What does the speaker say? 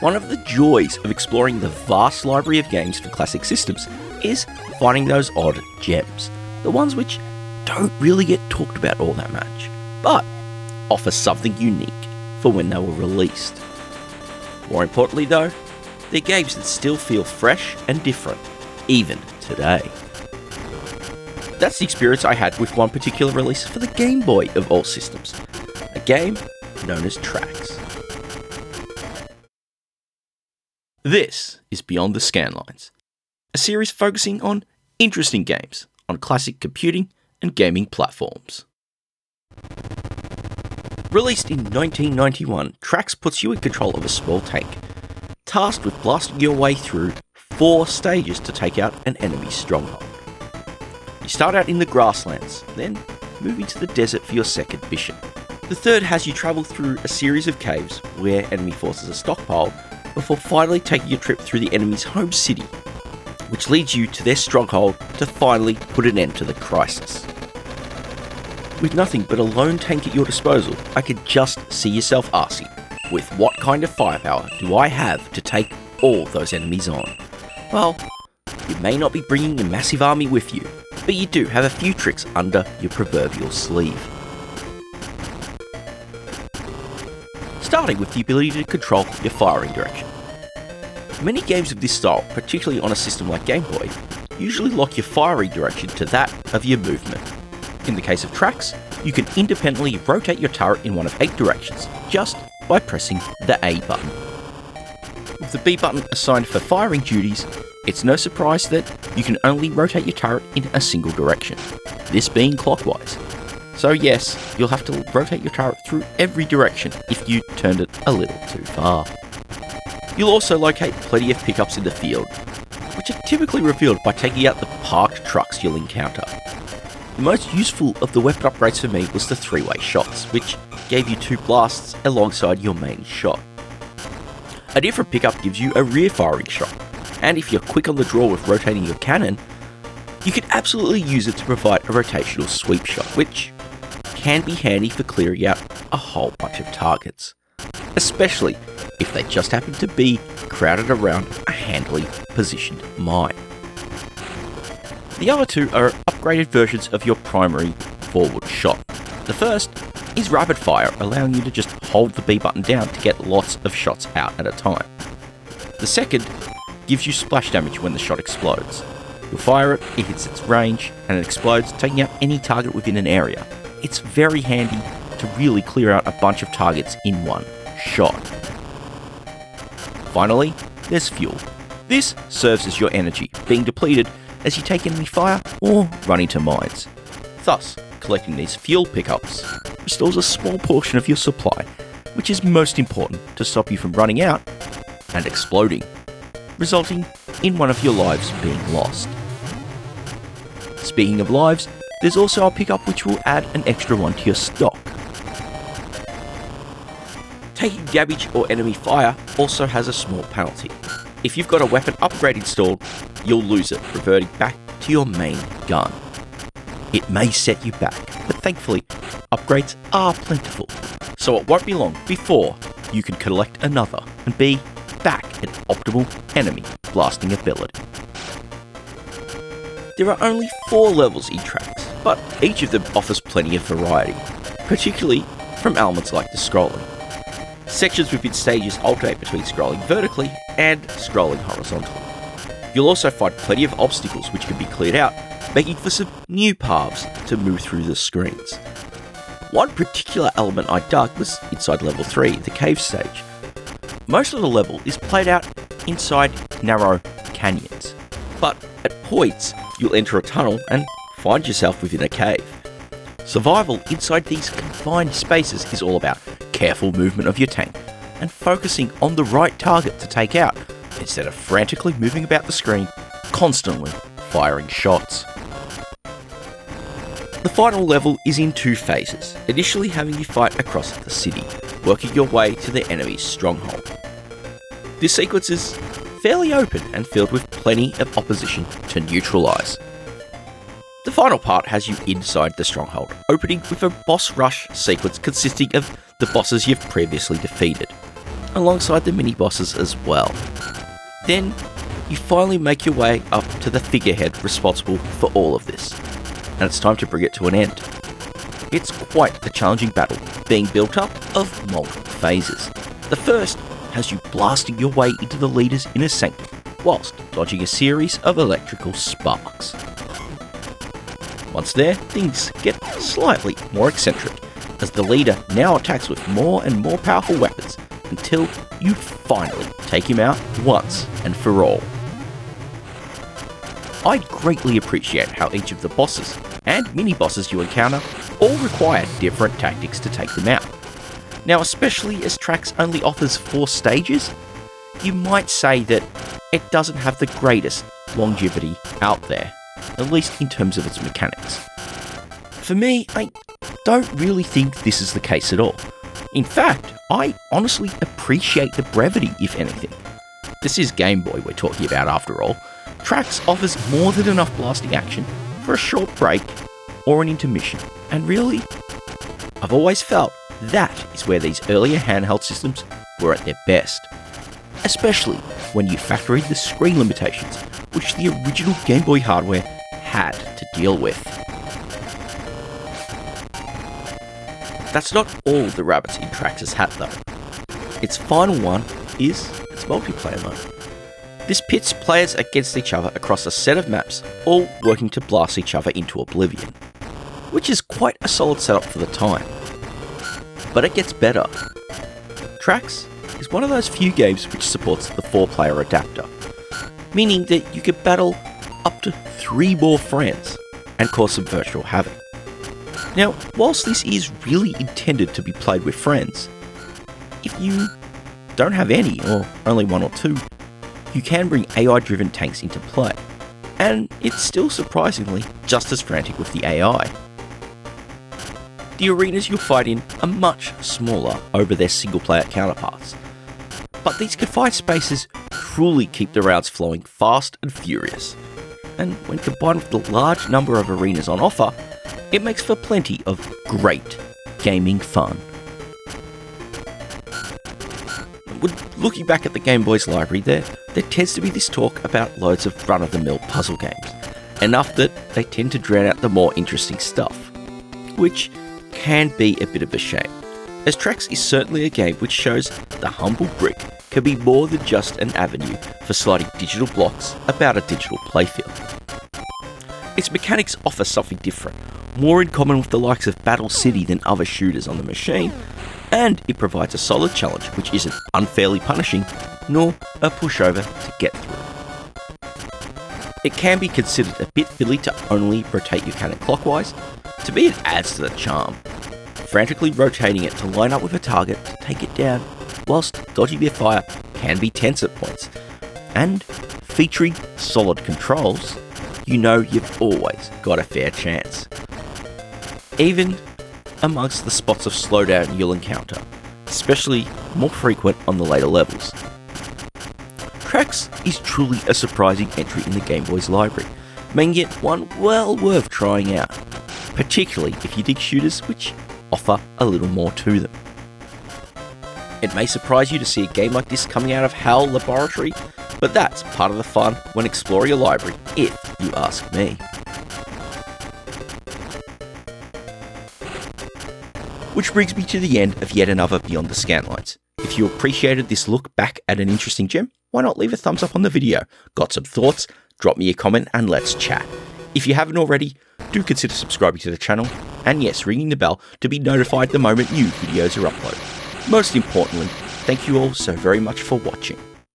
One of the joys of exploring the vast library of games for classic systems is finding those odd gems, the ones which don't really get talked about all that much, but offer something unique for when they were released. More importantly though, they're games that still feel fresh and different, even today. That's the experience I had with one particular release for the Game Boy of all systems, a game known as Trax. This is Beyond the Scanlines, a series focusing on interesting games on classic computing and gaming platforms. Released in 1991, Trax puts you in control of a small tank, tasked with blasting your way through 4 stages to take out an enemy stronghold. You start out in the grasslands, then move into the desert for your second mission. The third has you travel through a series of caves where enemy forces are stockpiled, before finally taking your trip through the enemy's home city, which leads you to their stronghold to finally put an end to the crisis. With nothing but a lone tank at your disposal, I could just see yourself asking, with what kind of firepower do I have to take all those enemies on? Well, you may not be bringing a massive army with you, but you do have a few tricks under your proverbial sleeve. Starting with the ability to control your firing direction. Many games of this style, particularly on a system like Game Boy, usually lock your firing direction to that of your movement. In the case of Trax, you can independently rotate your turret in one of 8 directions, just by pressing the A button. With the B button assigned for firing duties, it's no surprise that you can only rotate your turret in a single direction, this being clockwise. So yes, you'll have to rotate your turret through every direction if you turned it a little too far. You'll also locate plenty of pickups in the field, which are typically revealed by taking out the parked trucks you'll encounter. The most useful of the weapon upgrades for me was the 3-way shots, which gave you 2 blasts alongside your main shot. A different pickup gives you a rear firing shot, and if you're quick on the draw with rotating your cannon, you can absolutely use it to provide a rotational sweep shot, which can be handy for clearing out a whole bunch of targets, especially if they just happen to be crowded around a handily positioned mine. The other 2 are upgraded versions of your primary forward shot. The first is rapid fire, allowing you to just hold the B button down to get lots of shots out at a time. The second gives you splash damage when the shot explodes. You'll fire it, it hits its range, and it explodes, taking out any target within an area. It's very handy to really clear out a bunch of targets in one shot. Finally, there's fuel. This serves as your energy, being depleted as you take enemy fire or run into mines. Thus, collecting these fuel pickups restores a small portion of your supply, which is most important to stop you from running out and exploding, resulting in one of your lives being lost. Speaking of lives, there's also a pickup which will add an extra one to your stock. Taking damage or enemy fire also has a small penalty. If you've got a weapon upgrade installed, you'll lose it, reverting back to your main gun. It may set you back, but thankfully, upgrades are plentiful, so it won't be long before you can collect another and be back at optimal enemy blasting ability. There are only 4 levels in Trax, but each of them offers plenty of variety, particularly from elements like the scrolling. Sections within stages alternate between scrolling vertically and scrolling horizontally. You'll also find plenty of obstacles which can be cleared out, making for some new paths to move through the screens. One particular element I dug was inside level 3, the cave stage. Most of the level is played out inside narrow canyons, but at points you'll enter a tunnel and find yourself within a cave. Survival inside these confined spaces is all about careful movement of your tank and focusing on the right target to take out, instead of frantically moving about the screen, constantly firing shots. The final level is in 2 phases, initially having you fight across the city, working your way to the enemy's stronghold. This sequence is fairly open and filled with plenty of opposition to neutralise. The final part has you inside the stronghold, opening with a boss rush sequence consisting of the bosses you've previously defeated. alongside the mini-bosses as well. Then, you finally make your way up to the figurehead responsible for all of this, and it's time to bring it to an end. It's quite the challenging battle, being built up of multiple phases. The first has you blasting your way into the leader's inner sanctum, whilst dodging a series of electrical sparks. Once there, things get slightly more eccentric, as the leader now attacks with more and more powerful weapons, until you finally take him out once and for all. I greatly appreciate how each of the bosses and mini-bosses you encounter all require different tactics to take them out. Now, especially as Trax only offers 4 stages, you might say that it doesn't have the greatest longevity out there, at least in terms of its mechanics. For me, I don't really think this is the case at all. In fact, I honestly appreciate the brevity, if anything. This is Game Boy we're talking about after all. Trax offers more than enough blasting action for a short break or an intermission, and really, I've always felt that is where these earlier handheld systems were at their best. Especially when you factor in the screen limitations which the original Game Boy hardware had to deal with. That's not all the rabbits in Trax's hat though. Its final one is its multiplayer mode. This pits players against each other across a set of maps, all working to blast each other into oblivion, which is quite a solid setup for the time. But it gets better. Trax is one of those few games which supports the 4-player adapter, meaning that you can battle up to 3 more friends and cause some virtual havoc. Now, whilst this is really intended to be played with friends, if you don't have any, or only 1 or 2, you can bring AI-driven tanks into play, and it's still surprisingly just as frantic with the AI. The arenas you'll fight in are much smaller over their single-player counterparts, but these confined spaces truly keep the rounds flowing fast and furious, and when combined with the large number of arenas on offer, it makes for plenty of great gaming fun. Looking back at the Game Boy's library, there tends to be this talk about loads of run-of-the-mill puzzle games, enough that they tend to drown out the more interesting stuff, which can be a bit of a shame, as Trax is certainly a game which shows the humble brick can be more than just an avenue for sliding digital blocks about a digital playfield. Its mechanics offer something different, more in common with the likes of Battle City than other shooters on the machine, and it provides a solid challenge which isn't unfairly punishing, nor a pushover to get through. It can be considered a bit fiddly to only rotate your cannon clockwise. To me, it adds to the charm, frantically rotating it to line up with a target to take it down, whilst dodging their fire can be tense at points, and featuring solid controls, you know you've always got a fair chance, even amongst the spots of slowdown you'll encounter, especially more frequent on the later levels. Trax is truly a surprising entry in the Game Boy's library, making it one well worth trying out, particularly if you dig shooters which offer a little more to them. It may surprise you to see a game like this coming out of HAL Laboratory, but that's part of the fun when exploring a library, if you ask me. Which brings me to the end of yet another Beyond the Scanlines. If you appreciated this look back at an interesting gem, why not leave a thumbs up on the video? Got some thoughts? Drop me a comment and let's chat. If you haven't already, do consider subscribing to the channel, and yes, ringing the bell to be notified the moment new videos are uploaded. Most importantly, thank you all so very much for watching.